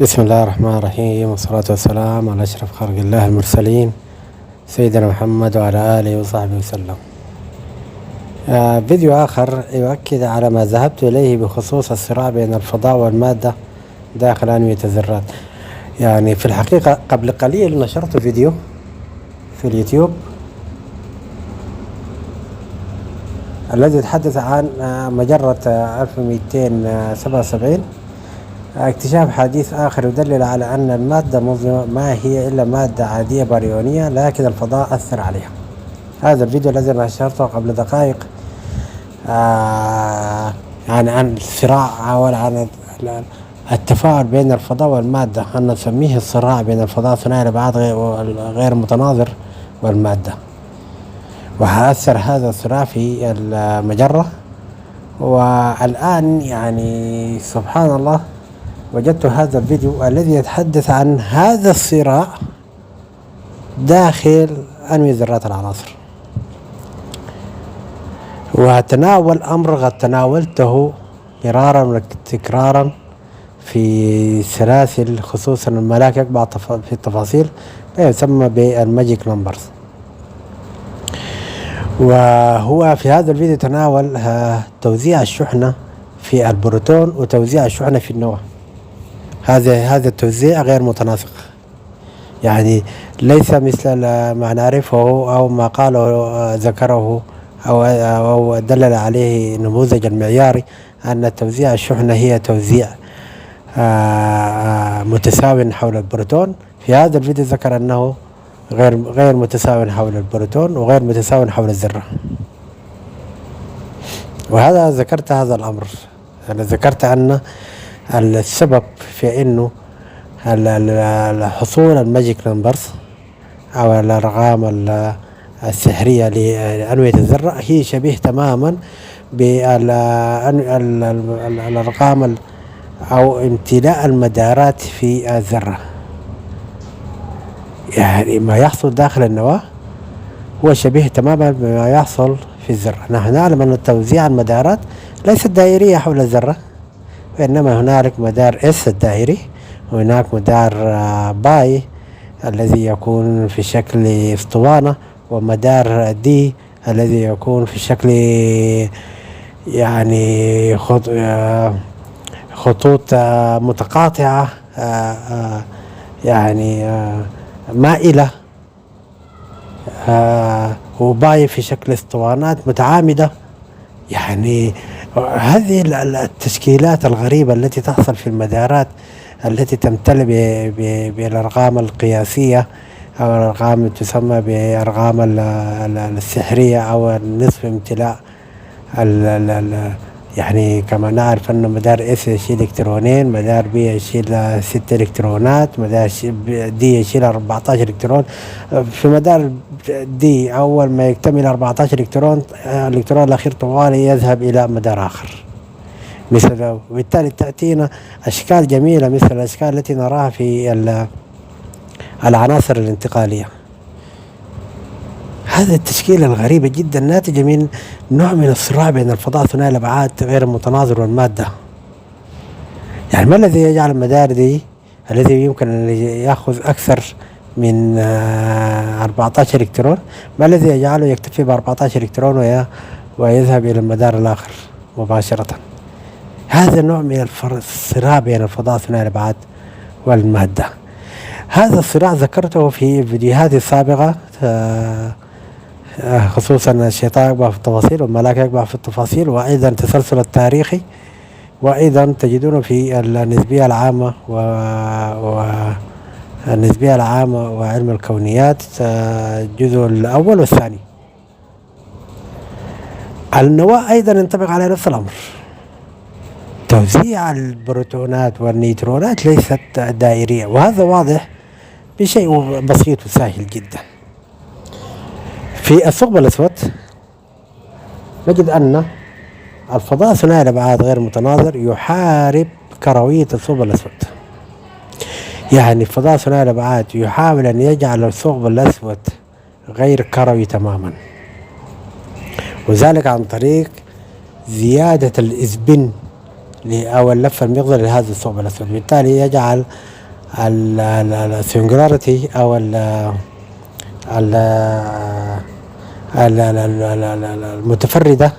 بسم الله الرحمن الرحيم، والصلاة والسلام على أشرف خلق الله المرسلين سيدنا محمد وعلى آله وصحبه وسلم. فيديو آخر يؤكد على ما ذهبت إليه بخصوص الصراع بين الفضاء والمادة داخل انوية الذرات. يعني في الحقيقة قبل قليل نشرت فيديو في اليوتيوب الذي يتحدث عن مجرة 1277، اكتشاف حديث آخر يدلل على أن المادة المظلمة ما هي إلا مادة عادية باريونية، لكن الفضاء أثر عليها. هذا الفيديو الذي نشرته قبل دقائق يعني عن الصراع أو عن التفاعل بين الفضاء والمادة، أن نسميه الصراع بين الفضاء ثنائي الابعاد غير متناظر والمادة، وهأثر هذا الصراع في المجرة. والآن يعني سبحان الله وجدت هذا الفيديو الذي يتحدث عن هذا الصراع داخل انوية ذرات العناصر، وتناول أمر قد تناولته مرارا وتكرارا في السلاسل، خصوصا الملاك يقبع في التفاصيل ما يسمى بالماجيك نمبرز. وهو في هذا الفيديو تناول توزيع الشحنة في البروتون وتوزيع الشحنة في النواة. هذا التوزيع غير متناسق، يعني ليس مثل ما نعرفه أو ما قاله ذكره أو دلل عليه النموذج المعياري أن توزيع الشحنة هي توزيع متساو حول البروتون. في هذا الفيديو ذكر أنه غير متساو حول البروتون وغير متساو حول الذرة. وهذا ذكرت هذا الأمر، أنا ذكرت أن السبب في أنه الحصول الماجيك نمبرز أو الأرقام السحرية لأنوية الذرة هي شبيه تماما بالأرقام أو امتلاء المدارات في الذرة. يعني ما يحصل داخل النواة هو شبيه تماما بما يحصل في الذرة. نحن نعلم أن توزيع المدارات ليست دائرية حول الذرة، وإنما هنالك مدار اس الدائري، وهناك مدار باي الذي يكون في شكل اسطوانة، ومدار دي الذي يكون في شكل يعني خطوط متقاطعة يعني مائلة، وباي في شكل اسطوانات متعامدة. يعني هذه التشكيلات الغريبة التي تحصل في المدارات التي تمتلئ بالأرقام القياسية أو الأرقام تسمى بأرقام السحرية أو النصف امتلاء. يعني كما نعرف أن مدار اس يشيل إلكترونين، مدار بي يشيل 6 إلكترونات، مدار دي يشيل 14 إلكترون. في مدار دي أول ما يكتمل 14 إلكترون، الإلكترون الأخير طوالي يذهب إلى مدار آخر مثل، وبالتالي تأتينا أشكال جميلة مثل الأشكال التي نراها في العناصر الانتقالية. هذه التشكيلة الغريبة جدا ناتجة من نوع من الصراع بين الفضاء ثنائي الابعاد غير المتناظر والمادة. يعني ما الذي يجعل المدار دي الذي يمكن أن يأخذ أكثر من 14 إلكترون، ما الذي يجعله يكتفي ب 14 إلكترون ويذهب إلى المدار الآخر مباشرة؟ هذا نوع من الصراع بين الفضاء ثنائي الابعاد والمادة. هذا الصراع ذكرته في فيديوهات السابقة، خصوصا الشيطان يقبع في التفاصيل والملاك يقبع في التفاصيل، وأيضا التسلسل التاريخي، وأيضا تجدونه في النسبية العامة والنسبية العامة وعلم الكونيات الجزء الأول والثاني. النواة أيضا ينطبق على نفس الأمر. توزيع البروتونات والنيوكلونات ليست دائرية، وهذا واضح بشيء بسيط وسهل جدا. في الثقب الأسود نجد أن الفضاء ثنائي الابعاد غير متناظر يحارب كروية الثقب الأسود. يعني الفضاء ثنائي الابعاد يحاول أن يجعل الثقب الأسود غير كروي تماما، وذلك عن طريق زيادة الإسبن أو اللفة المغزى لهذا الثقب الأسود، بالتالي يجعل السنجولاريتي أو المتفردة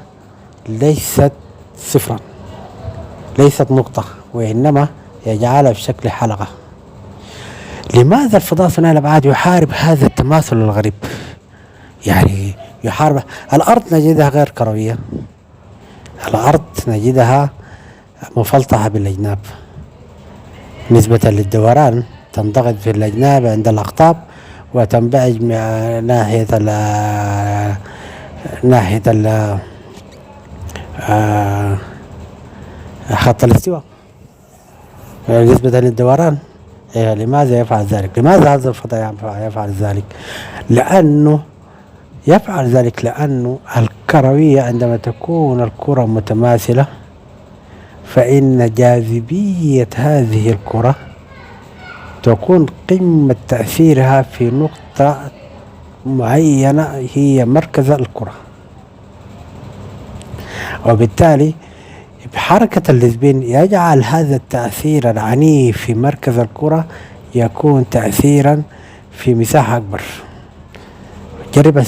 ليست صفرا، ليست نقطة، وإنما يجعلها في شكل حلقة. لماذا الفضاء ثنائي الابعاد يحارب هذا التماثل الغريب؟ يعني يحارب الأرض نجدها غير كروية، الأرض نجدها مفلطحة بالأجناب نسبة للدوران، تنضغط في الأجناب عند الأقطاب وتنبعج ناحية خط الاستواء نسبة للدوران. لماذا يفعل ذلك؟ لماذا هذا الفضاء يفعل ذلك؟ لأنه الكروية عندما تكون الكرة متماثلة فإن جاذبية هذه الكرة تكون قمة تأثيرها في نقطة معينة هي مركز الكرة، وبالتالي بحركة السبين يجعل هذا التأثير العنيف في مركز الكرة يكون تأثيرا في مساحة أكبر.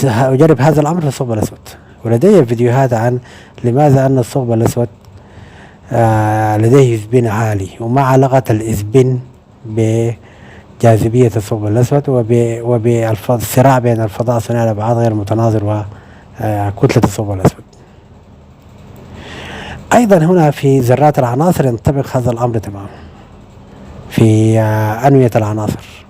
أجرب هذا الأمر في الثقب الأسود، ولدي فيديوهات عن لماذا أن الثقب الأسود لديه سبين عالي وما علاقة السبين بجاذبية الثقب الأسود وبالصراع بين الفضاء ثنائي الابعاد غير المتناظر وكتلة الثقب الأسود. أيضا هنا في ذرات العناصر ينطبق هذا الأمر تماما، في انوية العناصر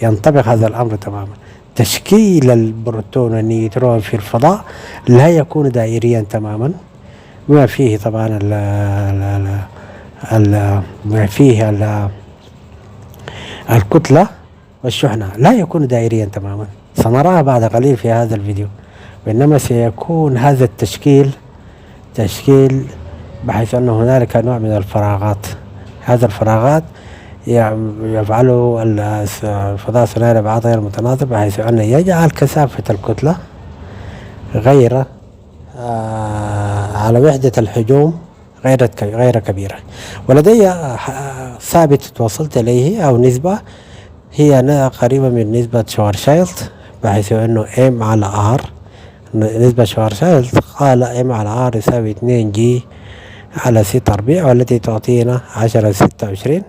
ينطبق هذا الأمر تماما. تشكيل البروتون والنيوترون في الفضاء لا يكون دائريا تماما، بما فيه طبعا الكتلة والشحنة لا يكون دائريا تماما، سنراها بعد قليل في هذا الفيديو، وإنما سيكون هذا التشكيل بحيث أن هنالك نوع من الفراغات. هذا الفراغات يفعله الفضاء ثنائي الابعاد غير المتناظر بحيث أن يجعل كثافة الكتلة غير على وحدة الحجوم غير كبيرة. ولدي ثابت توصلت إليه أو نسبة هي قريبة من نسبة شوارشايلد، بحيث أنه M على R، نسبة شوارشايلد قال M على R يساوي 2 جي على 6 تربيع، والتي تعطينا 10/26.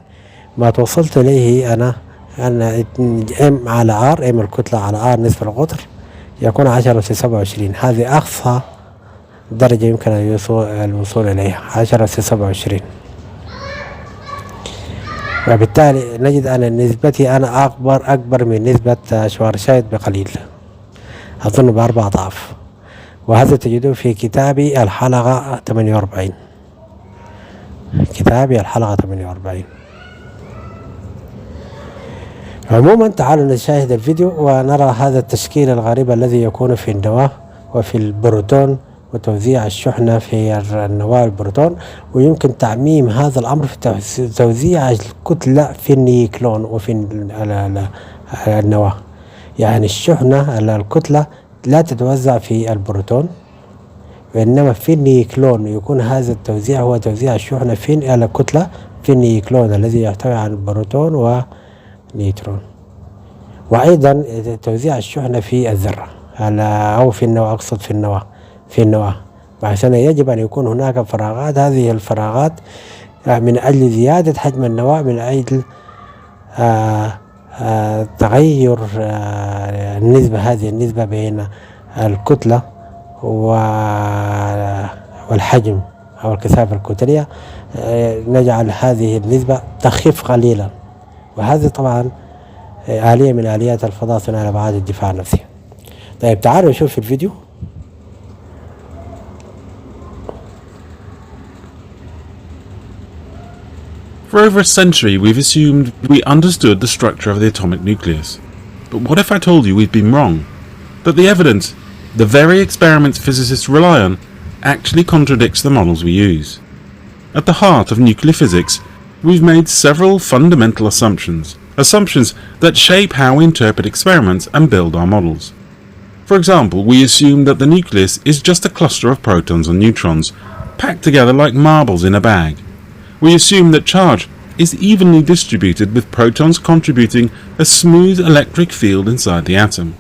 ما توصلت إليه أنا أن M على R، M الكتلة على R نسبة القطر، يكون 10/27. هذه أقصى درجة يمكن الوصول إليها 10/27. وبالتالي نجد أن نسبتي أنا أكبر من نسبة شوارشايلد بقليل، أظن ب4 أضعاف، وهذا تجده في كتابي الحلقة 48. كتابي الحلقة 48. عموما تعالوا نشاهد الفيديو ونرى هذا التشكيل الغريب الذي يكون في النواة وفي البروتون وتوزيع الشحنة في النواة البروتون، ويمكن تعميم هذا الأمر في توزيع الكتلة في النيوكلون وفي النواة. يعني الشحنة الكتلة لا تتوزع في البروتون، وإنما في النيوكلون يكون هذا التوزيع هو توزيع الشحنة في الكتلة في النيوكلون الذي يحتوي على البروتون ونيوترون، وأيضا توزيع الشحنة في الذرة أو في النواة، أقصد في النواة بحيث يجب أن يكون هناك فراغات. هذه الفراغات من أجل زيادة حجم النواة، من أجل تغير هذه النسبة بين الكتلة والحجم أو الكثافة الكتلية، نجعل هذه النسبة تخف قليلا، وهذا طبعا آلية من آليات الفضاء ثنائي الابعاد الدفاع النفسي. طيب تعالوا نشوف الفيديو. For over a century we've assumed we understood the structure of the atomic nucleus. But what if I told you we'd been wrong? That the evidence, the very experiments physicists rely on, actually contradicts the models we use. At the heart of nuclear physics, we've made several fundamental assumptions that shape how we interpret experiments and build our models. For example, we assume that the nucleus is just a cluster of protons and neutrons, packed together like marbles in a bag. we assume that charge is evenly distributed, with protons contributing a smooth electric field inside the atom.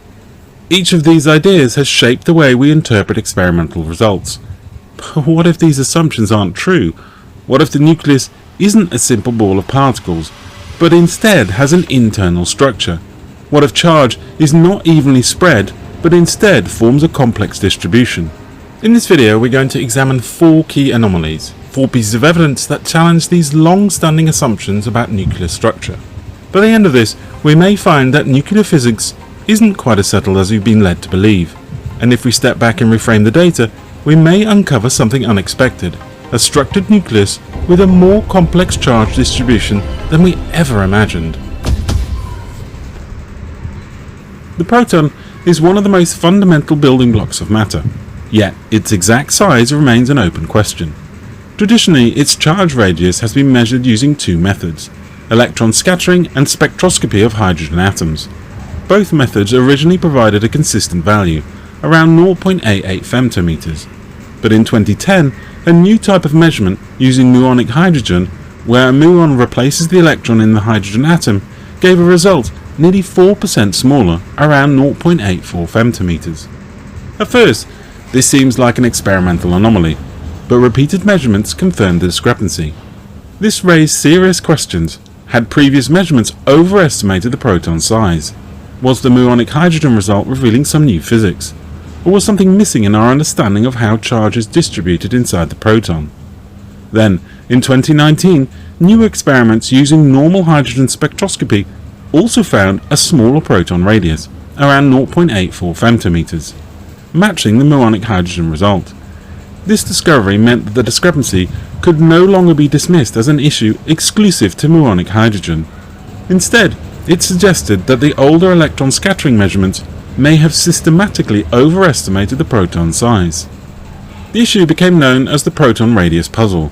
Each of these ideas has shaped the way we interpret experimental results. But what if these assumptions aren't true? What if the nucleus isn't a simple ball of particles, but instead has an internal structure? What if charge is not evenly spread, but instead forms a complex distribution? In this video, we're going to examine 4 key anomalies, 4 pieces of evidence that challenge these long-standing assumptions about nuclear structure. By the end of this, we may find that nuclear physics isn't quite as settled as we've been led to believe, and if we step back and reframe the data, we may uncover something unexpected, a structured nucleus with a more complex charge distribution than we ever imagined. The proton is one of the most fundamental building blocks of matter, yet its exact size remains an open question. Traditionally, its charge radius has been measured using 2 methods: electron scattering and spectroscopy of hydrogen atoms. Both methods originally provided a consistent value, around 0.88 femtometers. But in 2010, a new type of measurement using muonic hydrogen, where a muon replaces the electron in the hydrogen atom, gave a result nearly 4% smaller, around 0.84 femtometers. At first, this seems like an experimental anomaly, but repeated measurements confirmed the discrepancy. This raised serious questions. Had previous measurements overestimated the proton size? Was the muonic hydrogen result revealing some new physics? Or was something missing in our understanding of how charge is distributed inside the proton? Then, in 2019, new experiments using normal hydrogen spectroscopy also found a smaller proton radius, around 0.84 femtometers, matching the muonic hydrogen result. This discovery meant that the discrepancy could no longer be dismissed as an issue exclusive to muonic hydrogen. Instead, it suggested that the older electron scattering measurements may have systematically overestimated the proton size. The issue became known as the proton radius puzzle,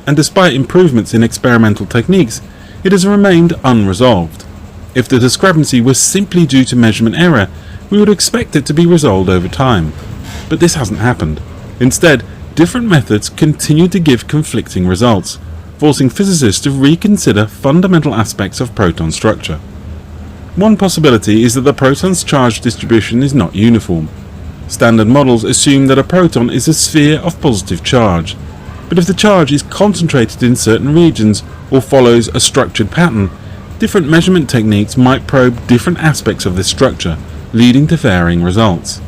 and despite improvements in experimental techniques, it has remained unresolved. If the discrepancy was simply due to measurement error, we would expect it to be resolved over time. But this hasn't happened. Instead, different methods continue to give conflicting results, forcing physicists to reconsider fundamental aspects of proton structure. One possibility is that the proton's charge distribution is not uniform. Standard models assume that a proton is a sphere of positive charge, but if the charge is concentrated in certain regions or follows a structured pattern, different measurement techniques might probe different aspects of this structure, leading to varying results.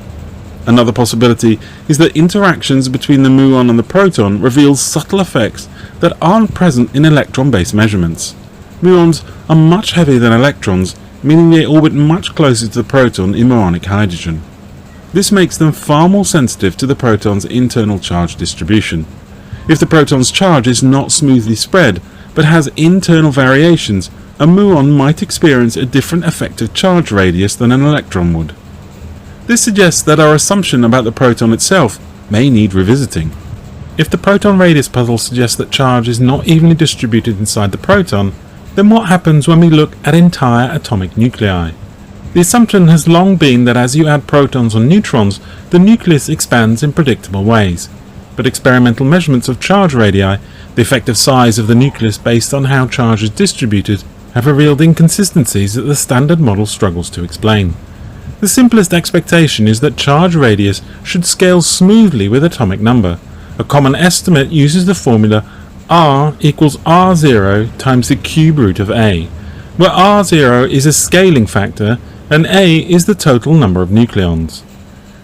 Another possibility is that interactions between the muon and the proton reveal subtle effects that aren't present in electron-based measurements. Muons are much heavier than electrons, meaning they orbit much closer to the proton in muonic hydrogen. This makes them far more sensitive to the proton's internal charge distribution. If the proton's charge is not smoothly spread, but has internal variations, a muon might experience a different effective charge radius than an electron would. This suggests that our assumption about the proton itself may need revisiting. If the proton radius puzzle suggests that charge is not evenly distributed inside the proton, then what happens when we look at entire atomic nuclei? The assumption has long been that as you add protons or neutrons, the nucleus expands in predictable ways. But experimental measurements of charge radii, the effective size of the nucleus based on how charge is distributed, have revealed inconsistencies that the standard model struggles to explain. The simplest expectation is that charge radius should scale smoothly with atomic number. A common estimate uses the formula R equals R0 times the cube root of A, where R0 is a scaling factor and A is the total number of nucleons.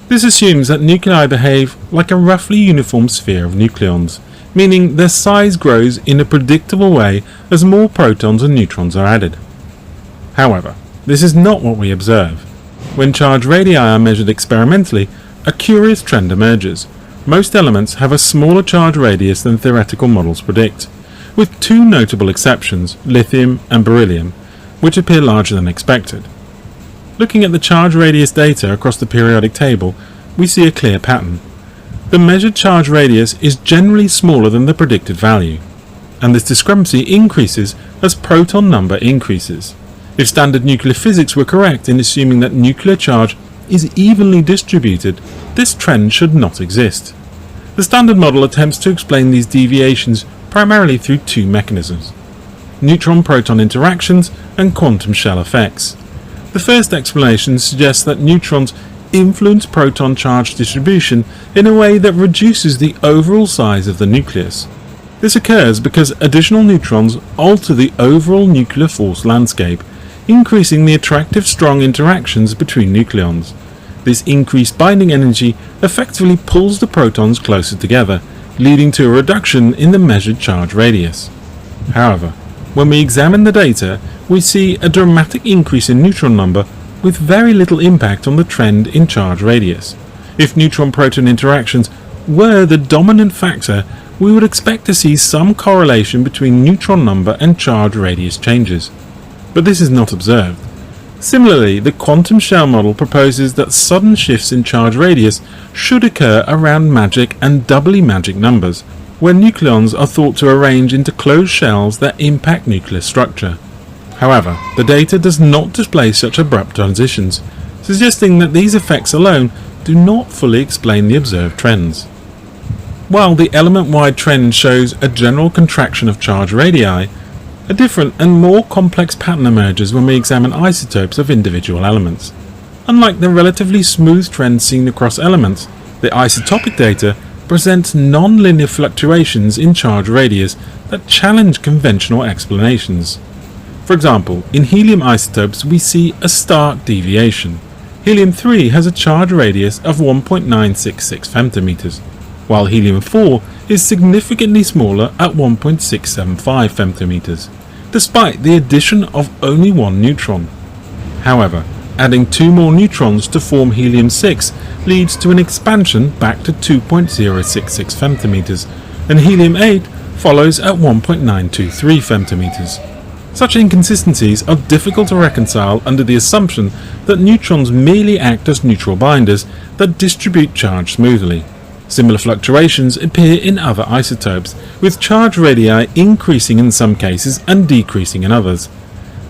This assumes that nuclei behave like a roughly uniform sphere of nucleons, meaning their size grows in a predictable way as more protons and neutrons are added. However, this is not what we observe. When charge radii are measured experimentally, a curious trend emerges. Most elements have a smaller charge radius than theoretical models predict, with 2 notable exceptions, lithium and beryllium, which appear larger than expected. Looking at the charge radius data across the periodic table, we see a clear pattern. The measured charge radius is generally smaller than the predicted value, and this discrepancy increases as proton number increases. If standard nuclear physics were correct in assuming that nuclear charge is evenly distributed, this trend should not exist. The standard model attempts to explain these deviations primarily through two mechanisms: neutron-proton interactions and quantum shell effects. The first explanation suggests that neutrons influence proton charge distribution in a way that reduces the overall size of the nucleus. This occurs because additional neutrons alter the overall nuclear force landscape, increasing the attractive strong interactions between nucleons. This increased binding energy effectively pulls the protons closer together, leading to a reduction in the measured charge radius. However, when we examine the data, we see a dramatic increase in neutron number with very little impact on the trend in charge radius. If neutron-proton interactions were the dominant factor, we would expect to see some correlation between neutron number and charge radius changes. But this is not observed. Similarly, the quantum shell model proposes that sudden shifts in charge radius should occur around magic and doubly magic numbers, where nucleons are thought to arrange into closed shells that impact nuclear structure. However, the data does not display such abrupt transitions, suggesting that these effects alone do not fully explain the observed trends. While the element-wide trend shows a general contraction of charge radii, a different and more complex pattern emerges when we examine isotopes of individual elements. Unlike the relatively smooth trend seen across elements, the isotopic data presents non-linear fluctuations in charge radius that challenge conventional explanations. For example, in helium isotopes we see a stark deviation. Helium-3 has a charge radius of 1.966 femtometers, while helium-4 is significantly smaller at 1.675 femtometers, despite the addition of only one neutron. However, adding two more neutrons to form helium-6 leads to an expansion back to 2.066 femtometers, and helium-8 follows at 1.923 femtometers. Such inconsistencies are difficult to reconcile under the assumption that neutrons merely act as neutral binders that distribute charge smoothly. Similar fluctuations appear in other isotopes, with charge radii increasing in some cases and decreasing in others.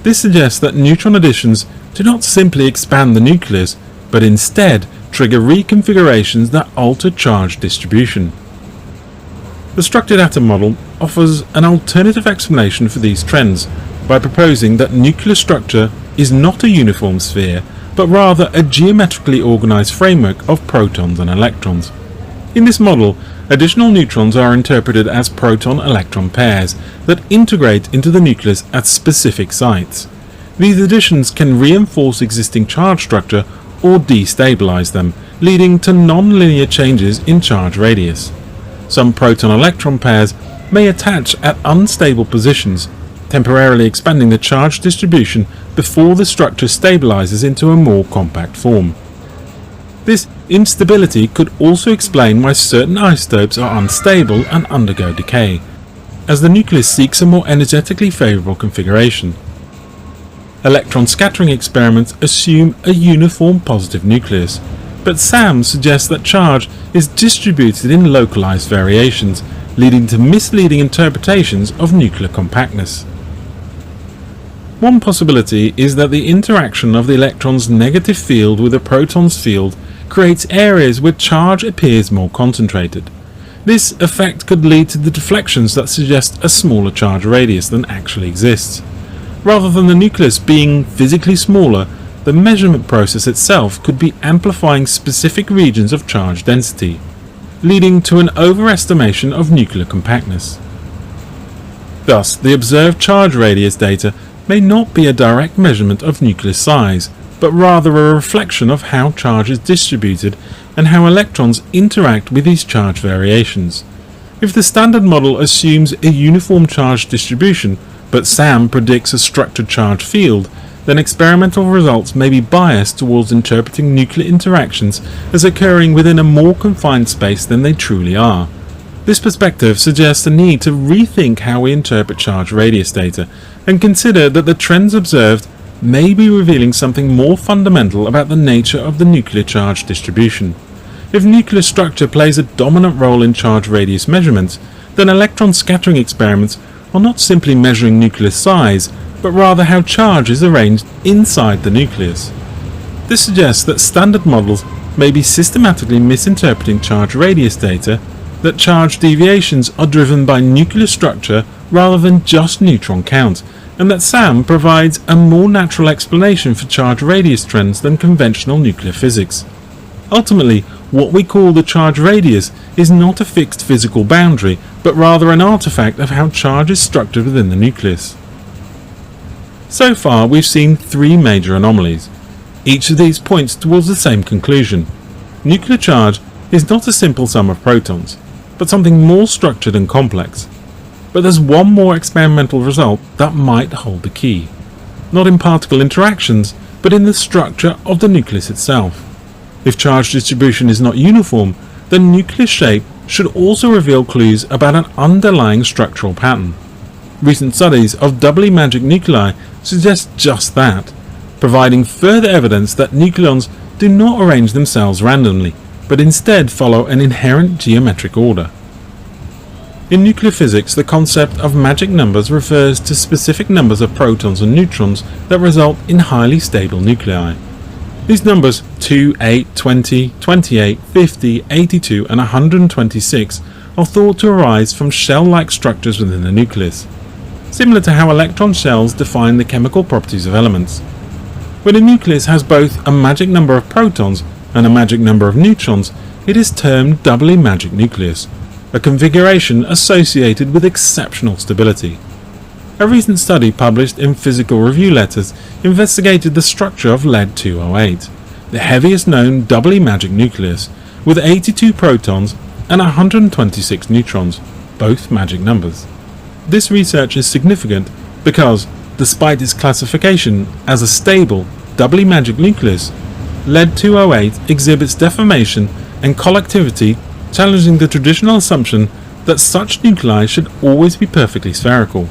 This suggests that neutron additions do not simply expand the nucleus, but instead trigger reconfigurations that alter charge distribution. The structured atom model offers an alternative explanation for these trends by proposing that nuclear structure is not a uniform sphere, but rather a geometrically organized framework of protons and electrons. In this model, additional neutrons are interpreted as proton-electron pairs that integrate into the nucleus at specific sites. These additions can reinforce existing charge structure or destabilize them, leading to non-linear changes in charge radius. Some proton-electron pairs may attach at unstable positions, temporarily expanding the charge distribution before the structure stabilizes into a more compact form. This instability could also explain why certain isotopes are unstable and undergo decay, as the nucleus seeks a more energetically favorable configuration. Electron scattering experiments assume a uniform positive nucleus, but SAM suggests that charge is distributed in localized variations, leading to misleading interpretations of nuclear compactness. One possibility is that the interaction of the electron's negative field with a proton's field creates areas where charge appears more concentrated. This effect could lead to the deflections that suggest a smaller charge radius than actually exists. Rather than the nucleus being physically smaller, the measurement process itself could be amplifying specific regions of charge density, leading to an overestimation of nuclear compactness. Thus, the observed charge radius data may not be a direct measurement of nucleus size, but rather a reflection of how charge is distributed and how electrons interact with these charge variations. If the standard model assumes a uniform charge distribution, but SAM predicts a structured charge field, then experimental results may be biased towards interpreting nuclear interactions as occurring within a more confined space than they truly are. This perspective suggests a need to rethink how we interpret charge radius data and consider that the trends observed may be revealing something more fundamental about the nature of the nuclear charge distribution. If nuclear structure plays a dominant role in charge radius measurements, then electron scattering experiments are not simply measuring nuclear size, but rather how charge is arranged inside the nucleus. This suggests that standard models may be systematically misinterpreting charge radius data that charge deviations are driven by nuclear structure rather than just neutron count, and that SAM provides a more natural explanation for charge radius trends than conventional nuclear physics. Ultimately, what we call the charge radius is not a fixed physical boundary, but rather an artifact of how charge is structured within the nucleus. So far, we've seen three major anomalies. Each of these points towards the same conclusion. Nuclear charge is not a simple sum of protons, but something more structured and complex. But there's one more experimental result that might hold the key. Not in particle interactions, but in the structure of the nucleus itself. If charge distribution is not uniform, then nucleus shape should also reveal clues about an underlying structural pattern. Recent studies of doubly magic nuclei suggest just that, providing further evidence that nucleons do not arrange themselves randomly, but instead follow an inherent geometric order. In nuclear physics, the concept of magic numbers refers to specific numbers of protons and neutrons that result in highly stable nuclei. These numbers 2, 8, 20, 28, 50, 82 and 126 are thought to arise from shell-like structures within the nucleus, similar to how electron shells define the chemical properties of elements. When a nucleus has both a magic number of protons and a magic number of neutrons, it is termed doubly magic nucleus, a configuration associated with exceptional stability. A recent study published in Physical Review Letters investigated the structure of lead-208, the heaviest known doubly magic nucleus, with 82 protons and 126 neutrons, both magic numbers. This research is significant because, despite its classification as a stable, doubly magic nucleus, lead-208 exhibits deformation and collectivity, challenging the traditional assumption that such nuclei should always be perfectly spherical.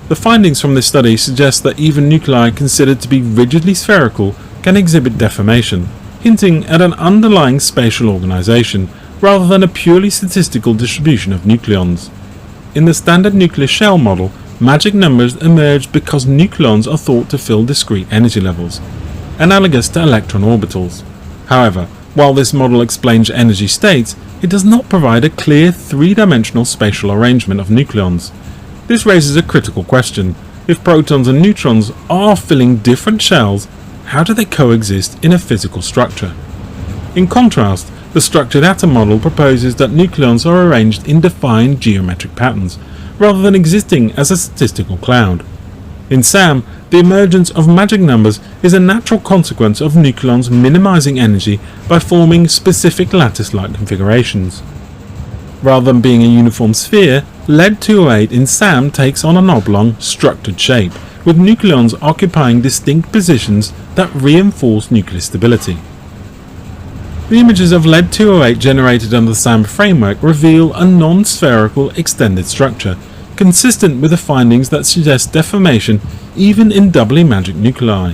The findings from this study suggest that even nuclei considered to be rigidly spherical can exhibit deformation, hinting at an underlying spatial organization rather than a purely statistical distribution of nucleons. In the standard nuclear shell model, magic numbers emerge because nucleons are thought to fill discrete energy levels, analogous to electron orbitals. However, while this model explains energy states, it does not provide a clear three-dimensional spatial arrangement of nucleons. This raises a critical question. If protons and neutrons are filling different shells, how do they coexist in a physical structure? In contrast, the structured atom model proposes that nucleons are arranged in defined geometric patterns, rather than existing as a statistical cloud. In SAM, the emergence of magic numbers is a natural consequence of nucleons minimizing energy by forming specific lattice-like configurations. Rather than being a uniform sphere, lead-208 in SAM takes on an oblong, structured shape, with nucleons occupying distinct positions that reinforce nuclear stability. The images of lead-208 generated under the SAM framework reveal a non-spherical extended structure, consistent with the findings that suggest deformation even in doubly magic nuclei.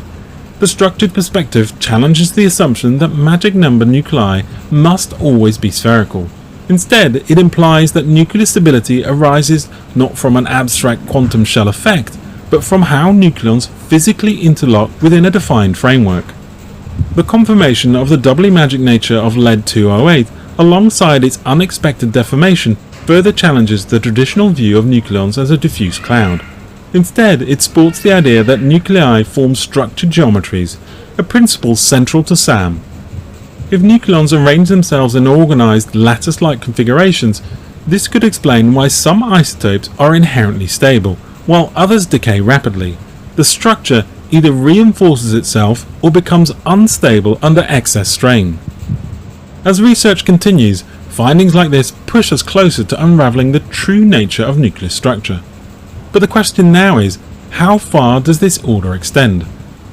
The structured perspective challenges the assumption that magic number nuclei must always be spherical. Instead, it implies that nuclear stability arises not from an abstract quantum shell effect, but from how nucleons physically interlock within a defined framework. The confirmation of the doubly magic nature of lead-208, alongside its unexpected deformation, further challenges the traditional view of nucleons as a diffuse cloud. Instead, it sports the idea that nuclei form structured geometries, a principle central to SAM. If nucleons arrange themselves in organized lattice-like configurations, this could explain why some isotopes are inherently stable, while others decay rapidly. The structure either reinforces itself or becomes unstable under excess strain. As research continues, findings like this push us closer to unraveling the true nature of nuclear structure. But the question now is, how far does this order extend?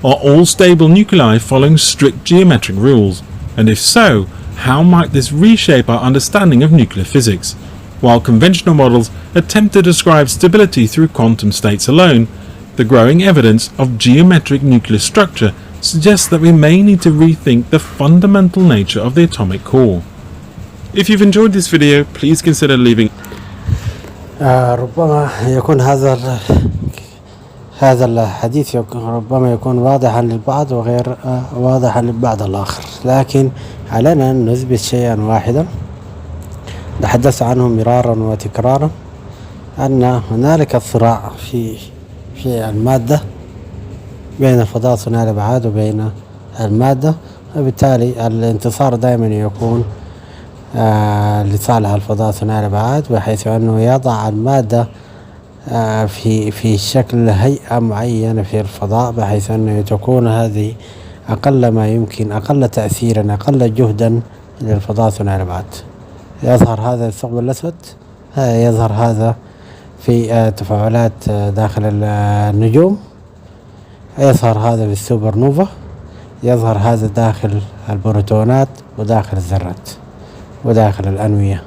Are all stable nuclei following strict geometric rules? And if so, how might this reshape our understanding of nuclear physics? While conventional models attempt to describe stability through quantum states alone, the growing evidence of geometric nuclear structure suggests that we may need to rethink the fundamental nature of the atomic core. If you've enjoyed this video, please consider leaving. ربما يكون هذا الحديث ربما يكون واضحا للبعض وغير واضحا للبعض الآخر، لكن علينا أن نثبت شيئا واحدا، تحدثت عنه مرارا وتكرارا أن هنالك صراع في المادة بين الفضاء ثنائي الابعاد وبين المادة، وبالتالي الانتصار دائما يكون لصالح الفضاء ثنائي الابعاد، بحيث أنه يضع المادة في شكل هيئة معينة في الفضاء، بحيث أنه تكون هذه أقل ما يمكن، أقل تأثيرا، أقل جهدا للفضاء ثنائي الابعاد. يظهر هذا الثقب الأسود، يظهر هذا في تفاعلات داخل النجوم، يظهر هذا في السوبر نوفا، يظهر هذا داخل البروتونات وداخل الذرات وداخل الانوية،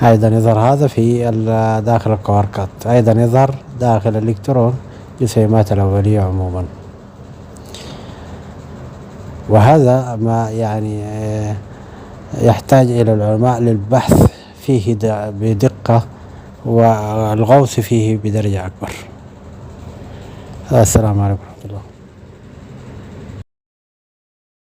أيضا يظهر هذا في داخل الكواركات، أيضا يظهر داخل الإلكترون جسيمات الأولية عموما. وهذا ما يعني يحتاج إلى العلماء للبحث فيه بدقة والغوص فيه بدرجة أكبر. السلام عليكم ورحمة الله.